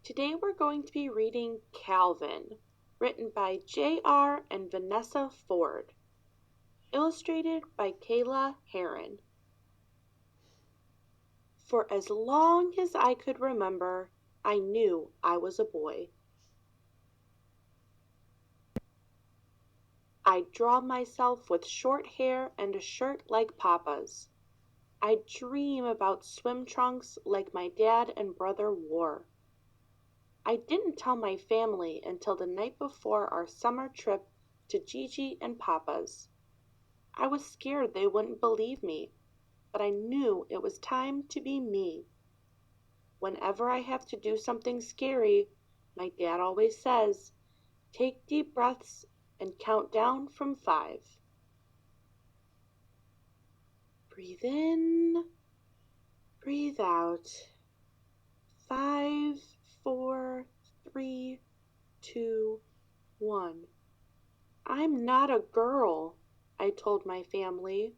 Today we're going to be reading Calvin, written by J.R. and Vanessa Ford, illustrated by Kayla Heron. For as long as I could remember, I knew I was a boy. I'd draw myself with short hair and a shirt like Papa's. I'd dream about swim trunks like my dad and brother wore. I didn't tell my family until the night before our summer trip to Gigi and Papa's. I was scared they wouldn't believe me, but I knew it was time to be me. Whenever I have to do something scary, my dad always says, take deep breaths and count down from 5. Breathe in, breathe out. 5, 4, 3, 2, 1. I'm not a girl, I told my family.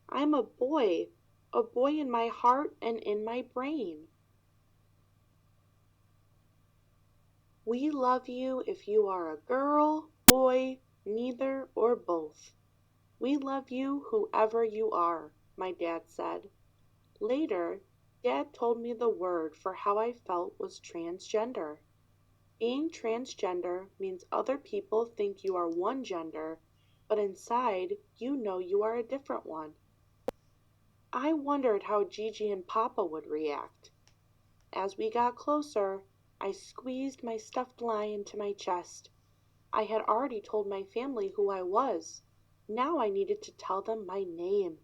I'm a boy in my heart and in my brain. We love you if you are a girl, boy, neither, or both. We love you whoever you are, my dad said. Later, Dad told me the word for how I felt was transgender. Being transgender means other people think you are one gender, but inside you know you are a different one. I wondered how Gigi and Papa would react. As we got closer, I squeezed my stuffed lion to my chest. I had already told my family who I was. Now I needed to tell them my name.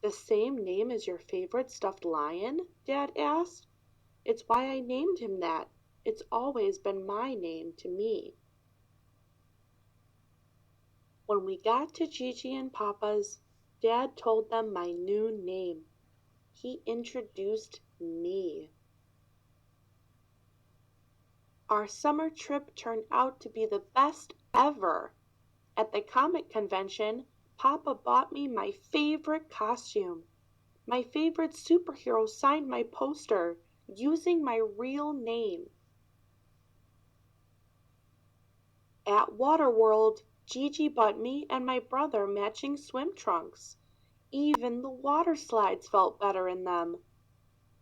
The same name as your favorite stuffed lion? Dad asked. It's why I named him that. It's always been my name to me. When we got to Gigi and Papa's, Dad told them my new name. He introduced me. Our summer trip turned out to be the best ever. At the comic convention, Papa bought me my favorite costume. My favorite superhero signed my poster using my real name. At Waterworld, Gigi bought me and my brother matching swim trunks. Even the water slides felt better in them.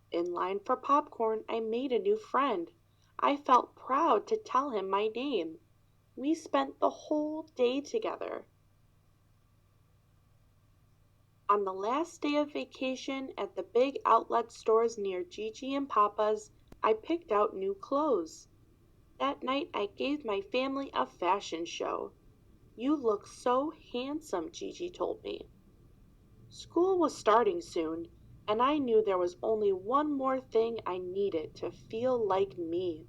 In line for popcorn, I made a new friend. I felt proud to tell him my name. We spent the whole day together. On the last day of vacation at the big outlet stores near Gigi and Papa's, I picked out new clothes. That night I gave my family a fashion show. You look so handsome, Gigi told me. School was starting soon, and I knew there was only one more thing I needed to feel like me.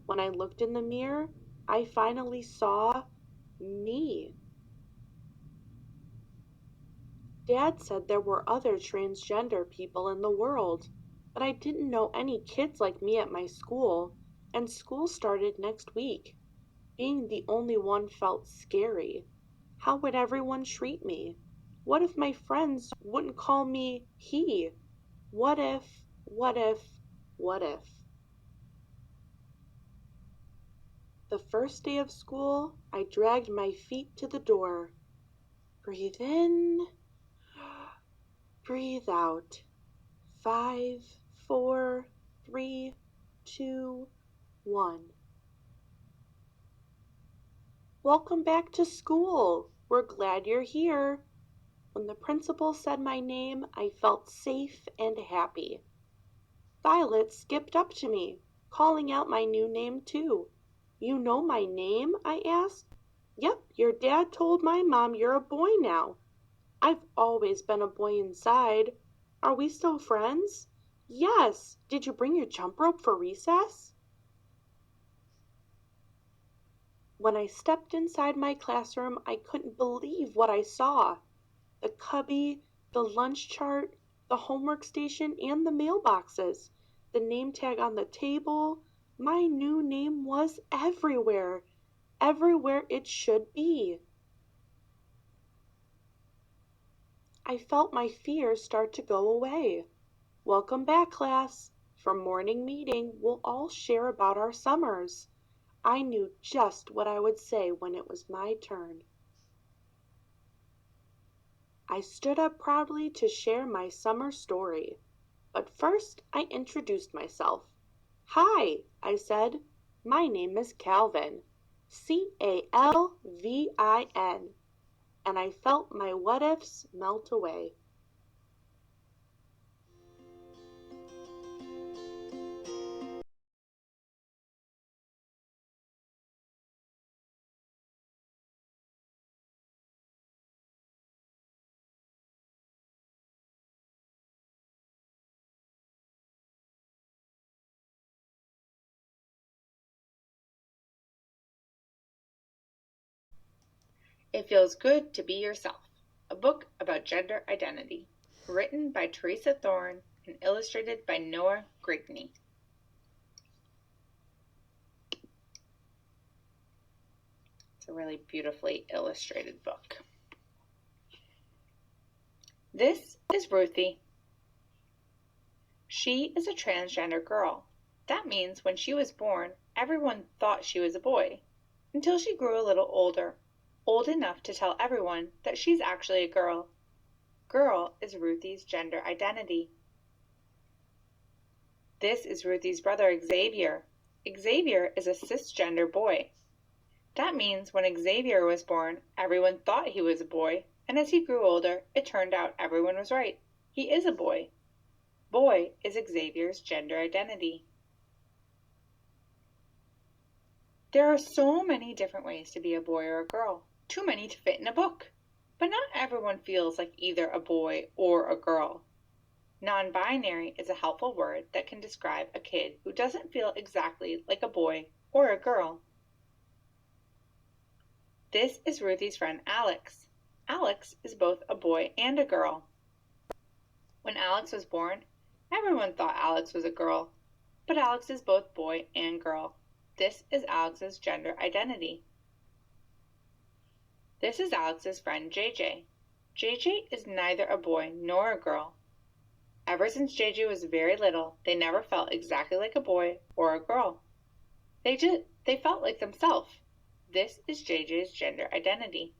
When I looked in the mirror, I finally saw me. Dad said there were other transgender people in the world, but I didn't know any kids like me at my school, and school started next week. Being the only one felt scary. How would everyone treat me? What if my friends wouldn't call me he? What if, what if, what if? The first day of school, I dragged my feet to the door. Breathe in, breathe out. 5, 4, 3, 2, 1. Welcome back to school. We're glad you're here. When the principal said my name, I felt safe and happy. Violet skipped up to me, calling out my new name too. You know my name? I asked. Yep, your dad told my mom you're a boy now. I've always been a boy inside. Are we still friends? Yes. Did you bring your jump rope for recess? When I stepped inside my classroom, I couldn't believe what I saw. The cubby, the lunch chart, the homework station, and the mailboxes. The name tag on the table. My new name was everywhere. Everywhere it should be. I felt my fears start to go away. Welcome back, class. From morning meeting, we'll all share about our summers. I knew just what I would say when it was my turn. I stood up proudly to share my summer story. But first I introduced myself. "Hi," I said. "My name is Calvin. Calvin." And I felt my what-ifs melt away. It Feels Good to Be Yourself, a book about gender identity, written by Teresa Thorne and illustrated by Noah Grigney. It's a really beautifully illustrated book. This is Ruthie. She is a transgender girl. That means when she was born, everyone thought she was a boy, until she grew a little older, old enough to tell everyone that she's actually a girl. Girl is Ruthie's gender identity. This is Ruthie's brother Xavier. Xavier is a cisgender boy. That means when Xavier was born, everyone thought he was a boy, and as he grew older, it turned out everyone was right. He is a boy. Boy is Xavier's gender identity. There are so many different ways to be a boy or a girl, too many to fit in a book. But not everyone feels like either a boy or a girl. Non-binary is a helpful word that can describe a kid who doesn't feel exactly like a boy or a girl. This is Ruthie's friend Alex. Alex is both a boy and a girl. When Alex was born, everyone thought Alex was a girl, but Alex is both boy and girl. This is Alex's gender identity. This is Alex's friend JJ. JJ is neither a boy nor a girl. Ever since JJ was very little, they never felt exactly like a boy or a girl. They felt like themselves. This is JJ's gender identity.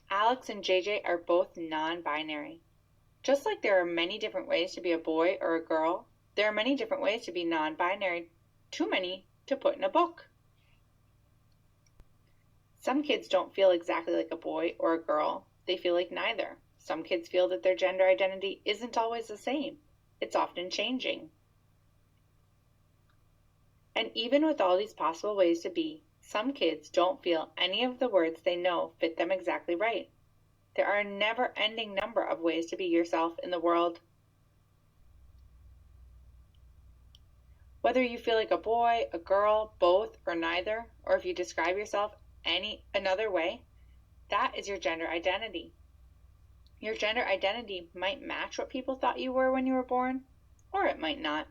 Alex and JJ are both non-binary. Just like there are many different ways to be a boy or a girl, there are many different ways to be non-binary, too many to put in a book. Some kids don't feel exactly like a boy or a girl. They feel like neither. Some kids feel that their gender identity isn't always the same. It's often changing. And even with all these possible ways to be, some kids don't feel any of the words they know fit them exactly right. There are a never-ending number of ways to be yourself in the world. Whether you feel like a boy, a girl, both, or neither, or if you describe yourself any another way, that is your gender identity. Your gender identity might match what people thought you were when you were born, or it might not.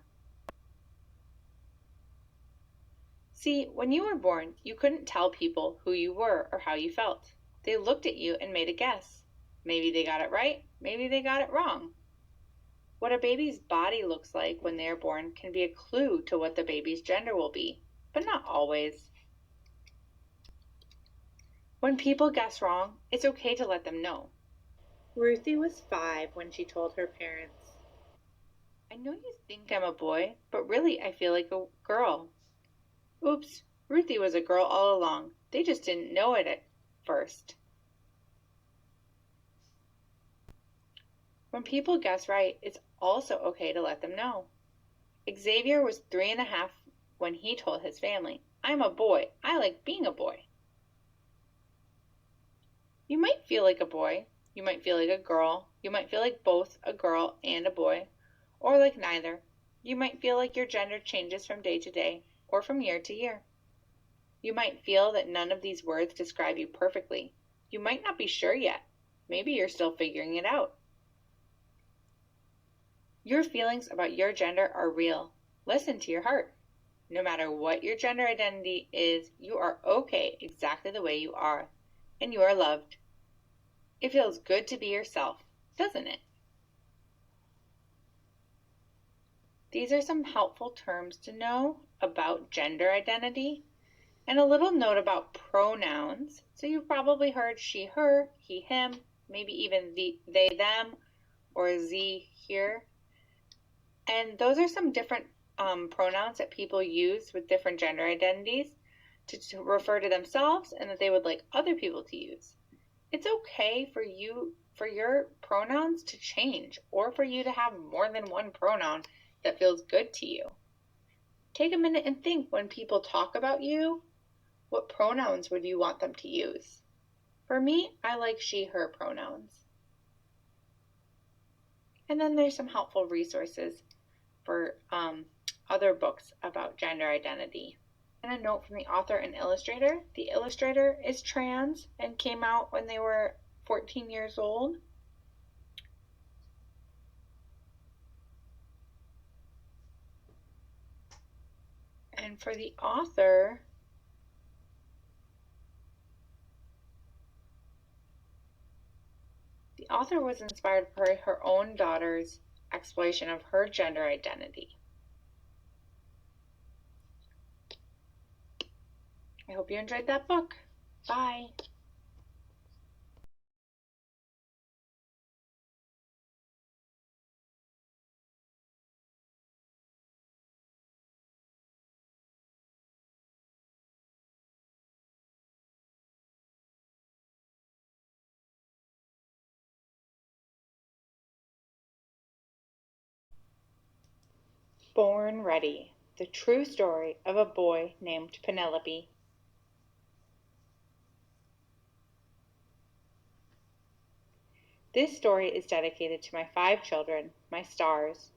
See, when you were born, you couldn't tell people who you were or how you felt. They looked at you and made a guess. Maybe they got it right, maybe they got it wrong. What a baby's body looks like when they are born can be a clue to what the baby's gender will be, but not always. When people guess wrong, it's okay to let them know. Ruthie was 5 when she told her parents, "I know you think I'm a boy, but really I feel like a girl." Oops, Ruthie was a girl all along. They just didn't know it at first. When people guess right, it's also okay to let them know. Xavier was 3.5 when he told his family, "I'm a boy. I like being a boy." You might feel like a boy. You might feel like a girl. You might feel like both a girl and a boy, or like neither. You might feel like your gender changes from day to day or from year to year. You might feel that none of these words describe you perfectly. You might not be sure yet. Maybe you're still figuring it out. Your feelings about your gender are real. Listen to your heart. No matter what your gender identity is, you are okay exactly the way you are, and you are loved. It feels good to be yourself, doesn't it? These are some helpful terms to know about gender identity. And a little note about pronouns. So you've probably heard she, her, he, him, maybe even they, them, or z, here. And those are some different pronouns that people use with different gender identities to refer to themselves and that they would like other people to use. It's okay for your pronouns to change or for you to have more than one pronoun that feels good to you. Take a minute and think when people talk about you, what pronouns would you want them to use? For me, I like she, her pronouns. And then there's some helpful resources for other books about gender identity. And a note from the author and illustrator. The illustrator is trans and came out when they were 14 years old. And for the author, was inspired by her own daughter's exploration of her gender identity. I hope you enjoyed that book. Bye. Born Ready, the true story of a boy named Penelope. This story is dedicated to my 5 children, my stars.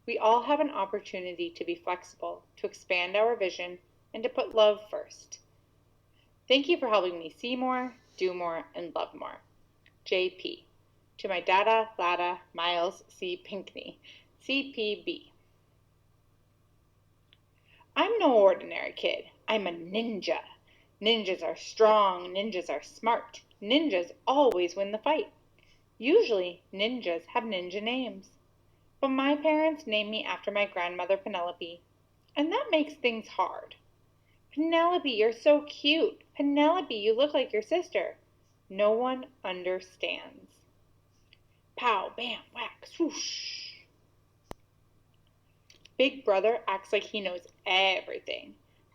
We all have an opportunity to be flexible, to expand our vision, and to put love first. Thank you for helping me see more, do more, and love more. JP. To my Dada, Lada, Miles C. Pinkney, CPB. I'm no ordinary kid. I'm a ninja. Ninjas are strong, ninjas are smart, ninjas always win the fight. Usually, ninjas have ninja names. But my parents named me after my grandmother Penelope, and that makes things hard. Penelope, you're so cute. Penelope, you look like your sister. No one understands. Pow, bam, whack, swoosh. Big brother acts like he knows everything.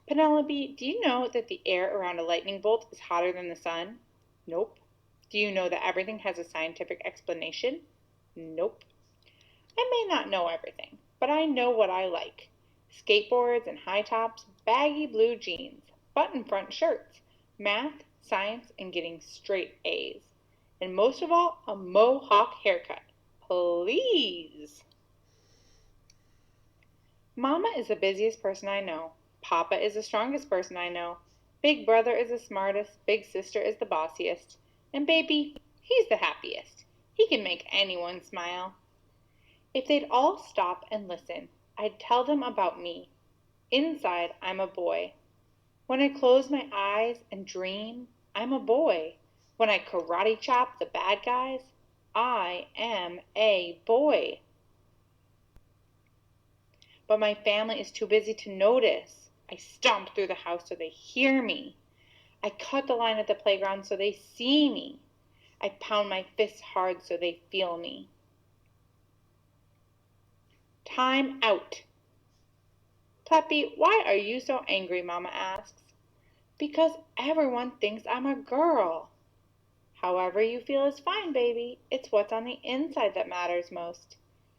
Penelope, do you know that the air around a lightning bolt is hotter than the sun? Nope. Do you know that everything has a scientific explanation? Nope. I may not know everything, but I know what I like. Skateboards and high tops, baggy blue jeans, button front shirts, math, science, and getting straight A's. And most of all, a mohawk haircut. Please! Mama is the busiest person I know. Papa is the strongest person I know. Big brother is the smartest. Big sister is the bossiest. And baby, he's the happiest. He can make anyone smile. If they'd all stop and listen, I'd tell them about me. Inside, I'm a boy. When I close my eyes and dream, I'm a boy. When I karate chop the bad guys, I am a boy. But my family is too busy to notice. I stomp through the house so they hear me. I cut the line at the playground so they see me. I pound my fists hard so they feel me. Time out. Peppy, why are you so angry? Mama asks. Because everyone thinks I'm a girl. However you feel is fine, baby. It's what's on the inside that matters most.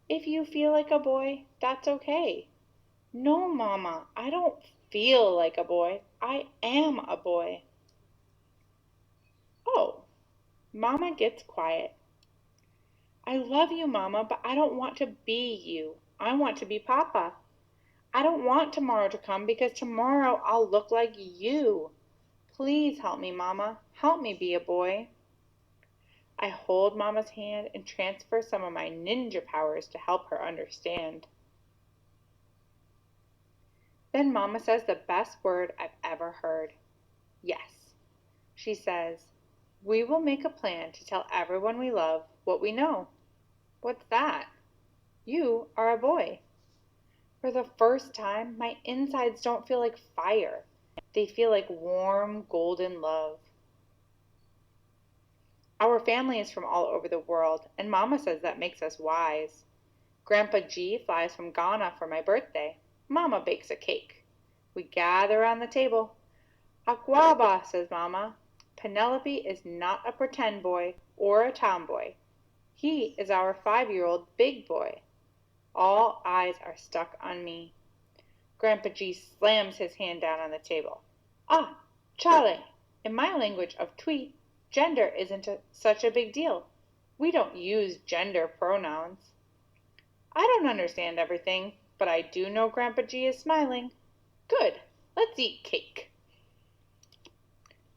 If you feel like a boy, that's okay. No, Mama, I don't feel like a boy. I am a boy. Oh, Mama gets quiet. I love you, Mama, but I don't want to be you. I want to be Papa. I don't want tomorrow to come because tomorrow I'll look like you. Please help me, Mama. Help me be a boy. I hold Mama's hand and transfer some of my ninja powers to help her understand. Then Mama says the best word I've ever heard. Yes. She says, we will make a plan to tell everyone we love what we know. What's that? You are a boy. For the first time, my insides don't feel like fire. They feel like warm, golden love. Our family is from all over the world, and Mama says that makes us wise. Grandpa G flies from Ghana for my birthday. Mama bakes a cake. We gather around the table. Aquaba, says Mama. Penelope is not a pretend boy or a tomboy. He is our 5-year-old big boy. All eyes are stuck on me. Grandpa G slams his hand down on the table. Ah, Charlie, in my language of Twi, gender isn't such a big deal. We don't use gender pronouns. I don't understand everything, but I do know Grandpa G is smiling. Good, let's eat cake.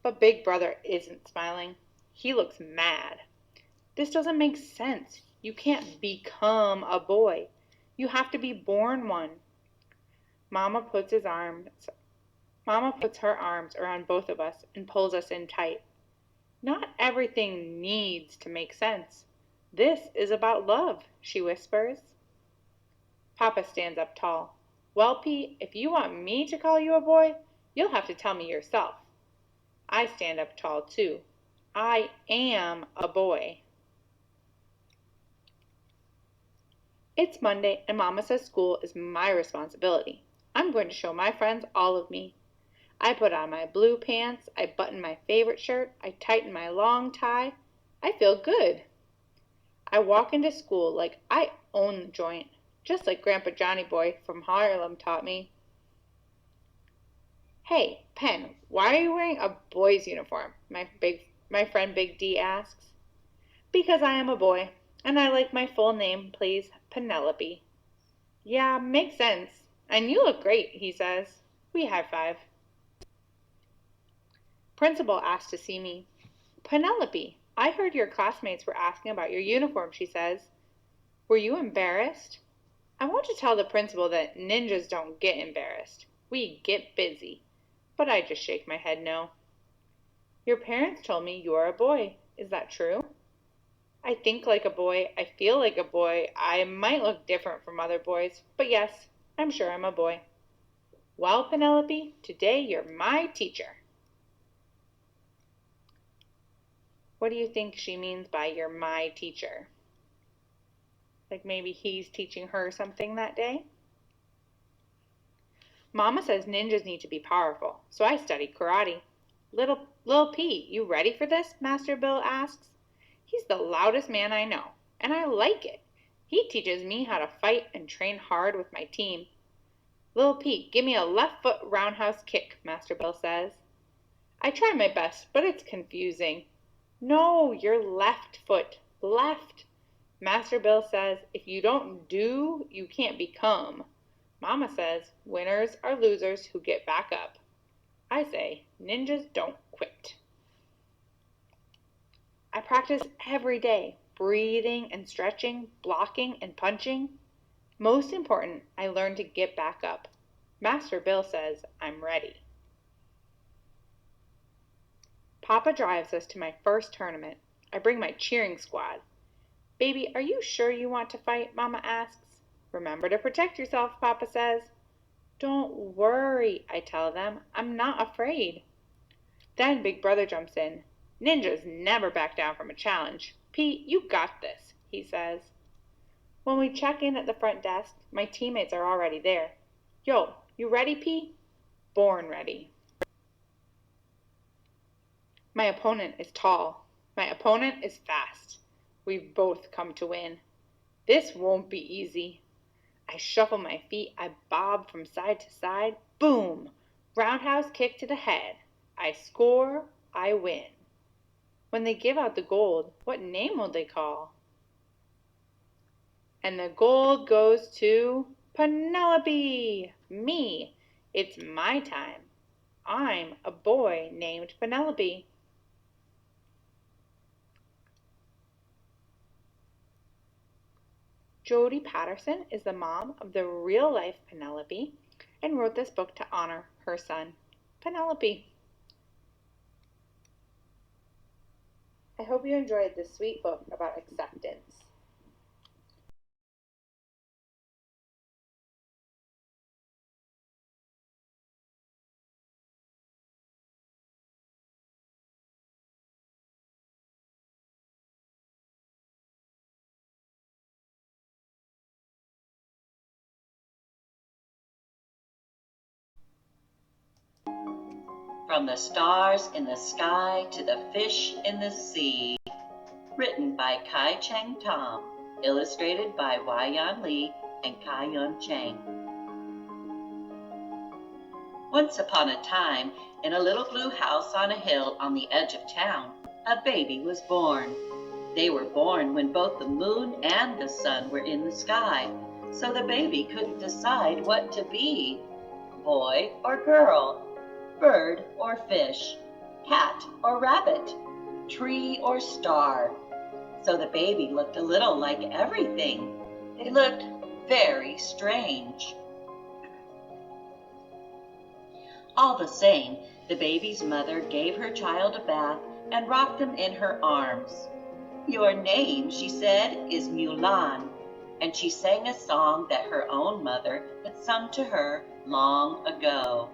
But Big Brother isn't smiling. He looks mad. This doesn't make sense. You can't become a boy. You have to be born one. Mama puts her arms around both of us and pulls us in tight. Not everything needs to make sense. This is about love, she whispers. Papa stands up tall. Well, Pete, if you want me to call you a boy, you'll have to tell me yourself. I stand up tall too. I am a boy. It's Monday and Mama says school is my responsibility. I'm going to show my friends all of me. I put on my blue pants, I button my favorite shirt, I tighten my long tie. I feel good. I walk into school like I own the joint, just like Grandpa Johnny Boy from Harlem taught me. Hey, Pen, why are you wearing a boy's uniform? My friend Big D asks. Because I am a boy, and I like my full name, please, Penelope. Yeah, makes sense. And you look great, he says. We high five. Principal asked to see me. Penelope, I heard your classmates were asking about your uniform, she says. Were you embarrassed? I want to tell the principal that ninjas don't get embarrassed. We get busy. But I just shake my head no. Your parents told me you are a boy. Is that true? I think like a boy. I feel like a boy. I might look different from other boys. But yes, I'm sure I'm a boy. Well, Penelope, today you're my teacher. What do you think she means by you're my teacher? Like maybe he's teaching her something that day? Mama says ninjas need to be powerful, so I study karate. Little Pete, you ready for this? Master Bill asks. He's the loudest man I know, and I like it. He teaches me how to fight and train hard with my team. Little Pete, give me a left foot roundhouse kick, Master Bill says. I try my best, but it's confusing. No, your left foot. Left. Master Bill says, if you don't do, you can't become. Mama says, winners are losers who get back up. I say, ninjas don't quit. I practice every day, breathing and stretching, blocking and punching. Most important, I learn to get back up. Master Bill says, I'm ready. Papa drives us to my first tournament. I bring my cheering squad. Baby, are you sure you want to fight? Mama asks. Remember to protect yourself, Papa says. Don't worry, I tell them. I'm not afraid. Then Big Brother jumps in. Ninjas never back down from a challenge. Pete, you got this, he says. When we check in at the front desk, my teammates are already there. Yo, you ready, Pete? Born ready. My opponent is tall. My opponent is fast. We've both come to win. This won't be easy. I shuffle my feet, I bob from side to side. Boom! Roundhouse kick to the head. I score, I win. When they give out the gold, what name will they call? And the gold goes to Penelope! Me! It's my time. I'm a boy named Penelope. Jodie Patterson is the mom of the real-life Penelope and wrote this book to honor her son, Penelope. I hope you enjoyed this sweet book about acceptance. From the Stars in the Sky to the Fish in the Sea. Written by Kai Cheng Tom. Illustrated by Wai-Yan Lee and Kai-Yun Chang. Once upon a time, in a little blue house on a hill on the edge of town, a baby was born. They were born when both the moon and the sun were in the sky, so the baby couldn't decide what to be, boy or girl, bird or fish, cat or rabbit, tree or star. So the baby looked a little like everything. They looked very strange. All the same, the baby's mother gave her child a bath and rocked him in her arms. "Your name," she said, "is Mulan," and she sang a song that her own mother had sung to her long ago.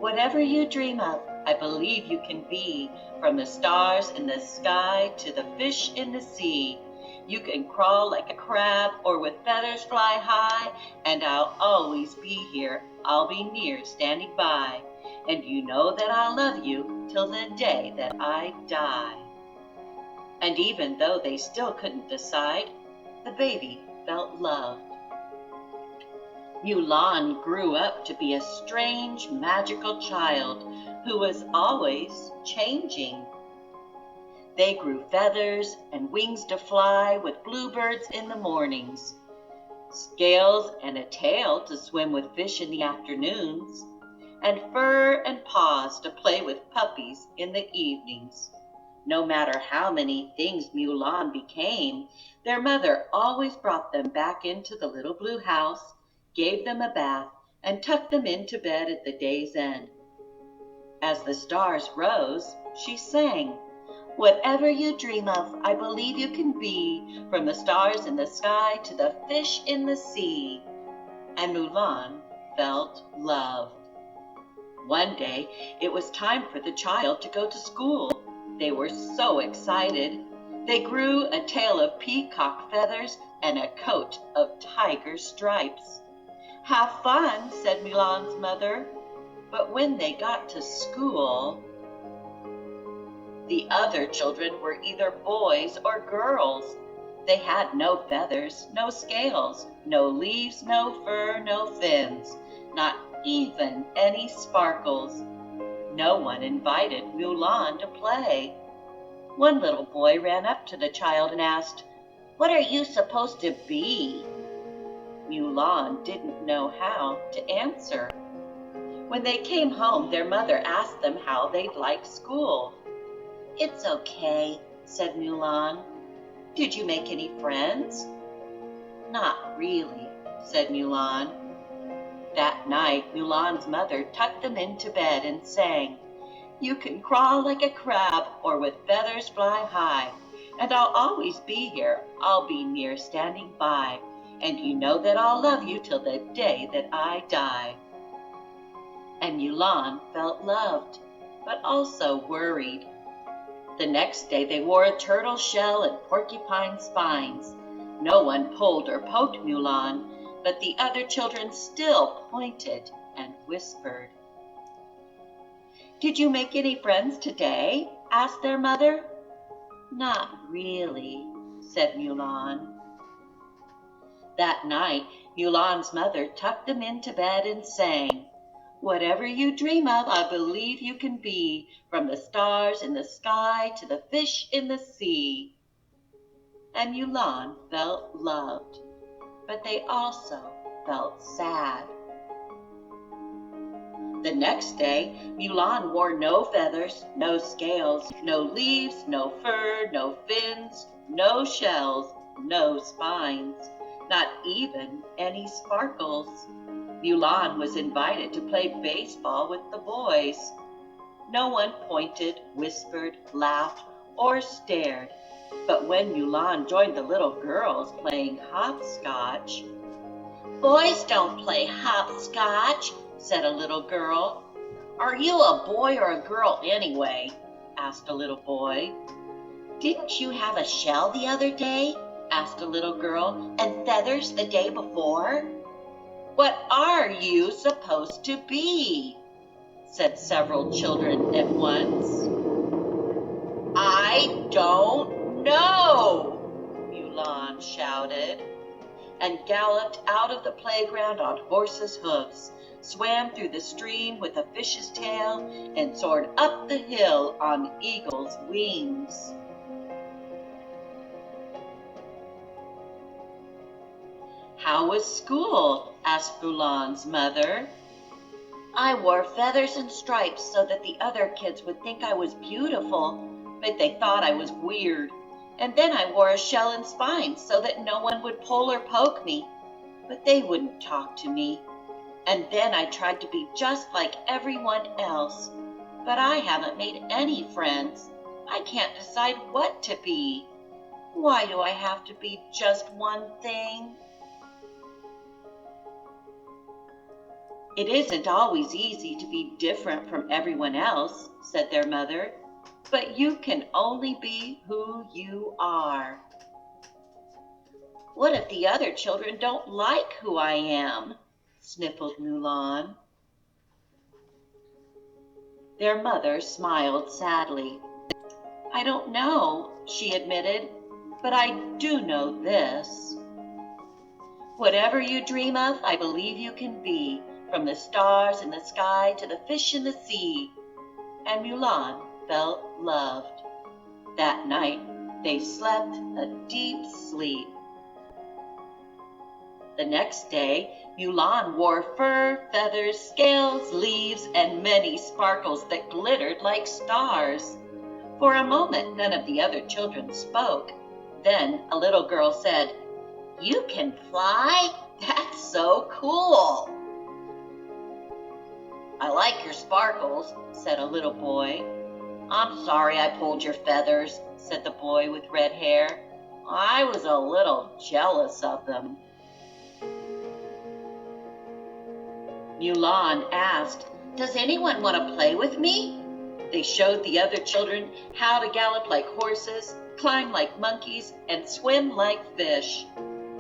"Whatever you dream of, I believe you can be, from the stars in the sky to the fish in the sea. You can crawl like a crab or with feathers fly high, and I'll always be here, I'll be near standing by. And you know that I'll love you till the day that I die." And even though they still couldn't decide, the baby felt loved. Mulan grew up to be a strange, magical child who was always changing. They grew feathers and wings to fly with bluebirds in the mornings, scales and a tail to swim with fish in the afternoons, and fur and paws to play with puppies in the evenings. No matter how many things Mulan became, their mother always brought them back into the little blue house, gave them a bath, and tucked them into bed at the day's end. As the stars rose, she sang, "Whatever you dream of, I believe you can be, from the stars in the sky to the fish in the sea." And Mulan felt loved. One day, it was time for the child to go to school. They were so excited. They grew a tail of peacock feathers and a coat of tiger stripes. "Have fun," said Mulan's mother. But when they got to school, the other children were either boys or girls. They had no feathers, no scales, no leaves, no fur, no fins, not even any sparkles. No one invited Mulan to play. One little boy ran up to the child and asked, "What are you supposed to be?" Mulan didn't know how to answer. When they came home, their mother asked them how they'd like school. "It's okay," said Mulan. "Did you make any friends?" "Not really," said Mulan. That night, Mulan's mother tucked them into bed and sang, "You can crawl like a crab or with feathers fly high, and I'll always be here, I'll be near standing by, and you know that I'll love you till the day that I die." And Mulan felt loved, but also worried. The next day they wore a turtle shell and porcupine spines. No one pulled or poked Mulan, but the other children still pointed and whispered. "Did you make any friends today?" asked their mother. "Not really," said Mulan. That night, Mulan's mother tucked them into bed and sang, "Whatever you dream of, I believe you can be, from the stars in the sky to the fish in the sea." And Mulan felt loved, but they also felt sad. The next day, Mulan wore no feathers, no scales, no leaves, no fur, no fins, no shells, no spines, not even any sparkles. Mulan was invited to play baseball with the boys. No one pointed, whispered, laughed, or stared. But when Mulan joined the little girls playing hopscotch, "Boys don't play hopscotch," said a little girl. "Are you a boy or a girl anyway?" asked a little boy. "Didn't you have a shell the other day?" asked a little girl, "and feathers the day before?" "What are you supposed to be?" said several children at once. I don't know, Mulan shouted, and galloped out of the playground on horse's hoofs, swam through the stream with a fish's tail, and soared up the hill on eagle's wings. How was school? Asked Mulan's mother. I wore feathers and stripes so that the other kids would think I was beautiful, but they thought I was weird. And then I wore a shell and spines so that no one would pull or poke me, but they wouldn't talk to me. And then I tried to be just like everyone else, but I haven't made any friends. I can't decide what to be. Why do I have to be just one thing? It isn't always easy to be different from everyone else, said their mother, but you can only be who you are. What if the other children don't like who I am? Sniffled Mulan. Their mother smiled sadly. I don't know, she admitted, but I do know this. Whatever you dream of, I believe you can be, from the stars in the sky to the fish in the sea. And Mulan felt loved. That night, they slept a deep sleep. The next day, Mulan wore fur, feathers, scales, leaves, and many sparkles that glittered like stars. For a moment, none of the other children spoke. Then a little girl said, "You can fly? That's so cool." "I like your sparkles," said a little boy. "I'm sorry I pulled your feathers," said the boy with red hair. "I was a little jealous of them." Mulan asked, "Does anyone want to play with me?" They showed the other children how to gallop like horses, climb like monkeys, and swim like fish.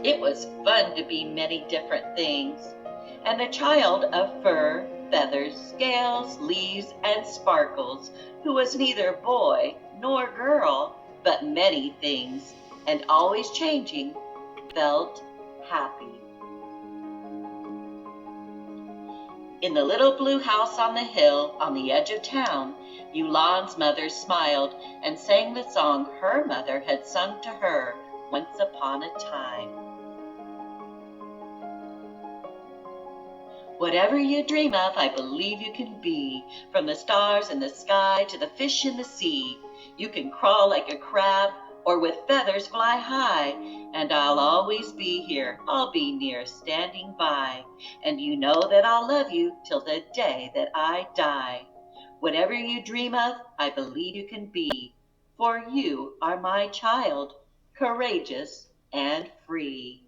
It was fun to be many different things. And the child of fur, feathers, scales, leaves, and sparkles, who was neither boy nor girl, but many things, and always changing, felt happy. In the little blue house on the hill on the edge of town, Mulan's mother smiled and sang the song her mother had sung to her once upon a time. Whatever you dream of, I believe you can be, from the stars in the sky to the fish in the sea. You can crawl like a crab, or with feathers fly high, and I'll always be here, I'll be near, standing by, and you know that I'll love you till the day that I die. Whatever you dream of, I believe you can be, for you are my child, courageous and free.